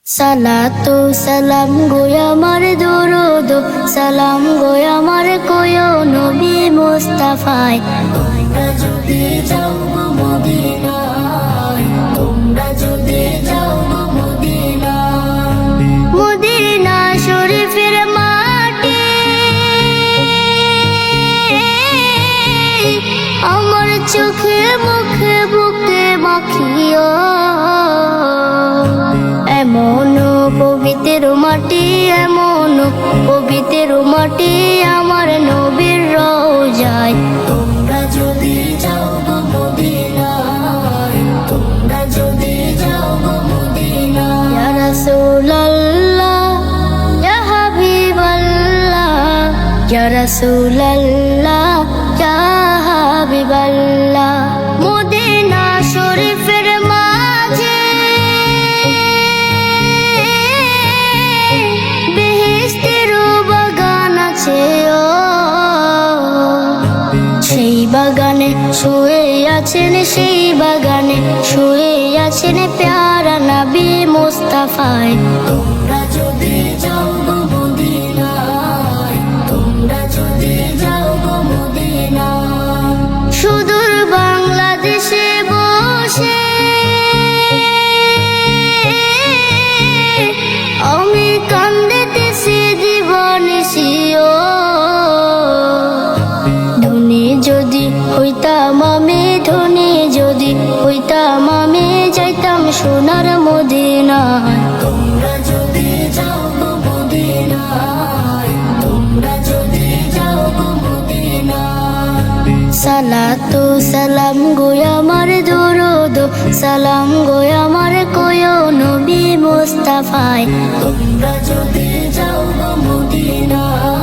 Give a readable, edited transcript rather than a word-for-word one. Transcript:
সালাতু সালাম গো আমার দরুদ সালাম গো আমার কোয় নবী মুস্তাফায়। তোমরা যদি যাও গো মদিনায়, তোমরা যদি যাও গো মদিনায়, মদিনা শরীফের মাটি আমার চোখে মুখে বুকে মাখিও। এমন পবিত্র মাটি, এমন পবিত্র মাটি আমার নবীর রওজায়। তোমরা যদি যাও গো মদিনায়, তোমরা যদি যাও গো মদিনায়। ইয়া রাসূলুল্লাহ ইয়া হাবিবাল্লাহ, ইয়া রাসূলুল্লাহ ইয়া হাবিবাল্লাহ। মদিনা শরীফের মাঝে সেই বাগানে শুয়ে আছেন, সেই বাগানে শুয়ে আছেন প্যারা নবী মুস্তাফায়। তোমরা যদি যাও গো মদিনায়, তোমরা যদি যাও গো মদিনায়। সুদূর বাংলাদেশে বসে আমি কান্দিতেছি দিবানিশিও। যদি হইতাম আমি ধনী, যদি হইতাম আমি যাইতাম সোনার মদিনায়। তোমরা যদি যাও গো মদিনায়, তোমরা যদি যাও গো মদিনায়। সালাতু সালাম গো আমার দরুদ সালাম গো আমার কোয় নবী মুস্তাফায়। তোমরা যদি যাও গো মদিনায়।